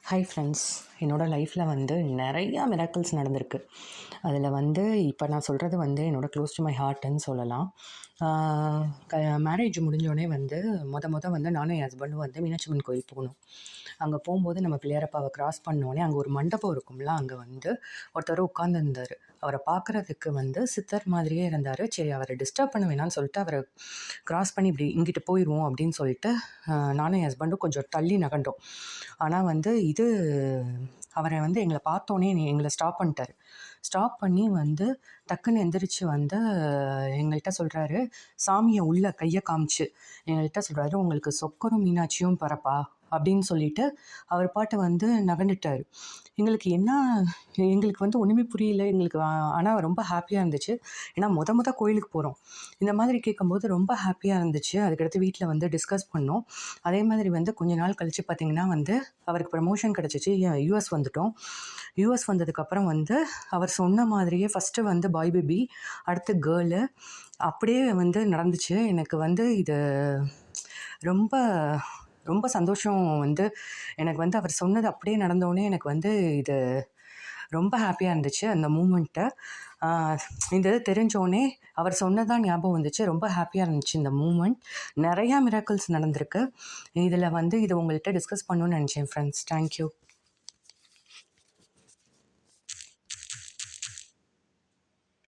Hi friends, என்னோடய லைஃப்பில் வந்து நிறையா மிராக்கிள்ஸ் நடந்திருக்கு. அதில் வந்து இப்போ நான் சொல்கிறது வந்து என்னோடய க்ளோஸ் டு மை ஹார்ட்டுன்னு சொல்லலாம். மேரேஜ் முடிஞ்சோடனே வந்து வந்து நானும் என் ஹஸ்பண்டும் வந்து மீனாட்சி அம்மன் கோயில் போகணும். அங்கே போகும்போது நம்ம பிள்ளையாரப்பாவை கிராஸ் பண்ணோடனே அங்கே ஒரு மண்டபம் இருக்கும்ல, அங்கே வந்து ஒருத்தர் உட்காந்துருந்தார். அவரை பார்க்குறதுக்கு வந்து சித்தர் மாதிரியே இருந்தார். சரி, அவரை டிஸ்டர்ப் பண்ண வேணாம்னு சொல்லிட்டு அவரை கிராஸ் பண்ணி இப்படி இங்கிட்டு போயிடுவோம் அப்படின்னு சொல்லிட்டு நானும் என் ஹஸ்பண்டும் கொஞ்சம் தள்ளி நகண்டோம். ஆனால் வந்து அவரை வந்து எங்களை பார்த்தோன்னே எங்களை ஸ்டாப் பண்ணிட்டார். ஸ்டாப் பண்ணி வந்து டக்குன்னு எந்திரிச்சு வந்து எங்கள்கிட்ட சொல்கிறாரு, சாமியை உள்ள கையை காமிச்சு எங்கள்கிட்ட சொல்கிறாரு, உங்களுக்கு சொக்கரும் மீனாட்சியும் பிறப்பா அப்படின்னு சொல்லிட்டு அவர் பாட்டு வந்து நகண்டுட்டார். எங்களுக்கு வந்து ஒன்றுமே புரியல எங்களுக்கு. ஆனால் ரொம்ப ஹாப்பியாக இருந்துச்சு. ஏன்னா கோயிலுக்கு போகிறோம். இந்த மாதிரி கேட்கும்போது ரொம்ப ஹாப்பியாக இருந்துச்சு. அதுக்கடுத்து வீட்டில் வந்து டிஸ்கஸ் பண்ணோம். அதே மாதிரி வந்து கொஞ்ச நாள் கழித்து பார்த்திங்கன்னா வந்து அவருக்கு ப்ரமோஷன் கிடச்சிச்சு. யூஎஸ் வந்துட்டோம். யூஎஸ் வந்ததுக்கப்புறம் வந்து அவர் சொன்ன மாதிரியே ஃபஸ்ட்டு வந்து பாய் பேபி, அடுத்து கேர்ளு, அப்படியே வந்து நடந்துச்சு. எனக்கு வந்து இது ரொம்ப ரொம்ப சந்தோஷம். வந்து எனக்கு வந்து அவர் சொன்னது அப்படியே நடந்தோடனே எனக்கு வந்து இது ரொம்ப ஹாப்பியாக இருந்துச்சு அந்த மூமெண்ட்டு. இந்த இது தெரிஞ்சோடனே அவர் சொன்னதான் ஞாபகம் வந்துச்சு. ரொம்ப ஹாப்பியாக இருந்துச்சு இந்த மூமெண்ட். நிறையா மிராக்கிள்ஸ் நடந்திருக்கு. இதில் வந்து இது உங்கள்கிட்ட டிஸ்கஸ் பண்ணணுன்னு நினச்சேன் ஃப்ரெண்ட்ஸ். தேங்க்யூ.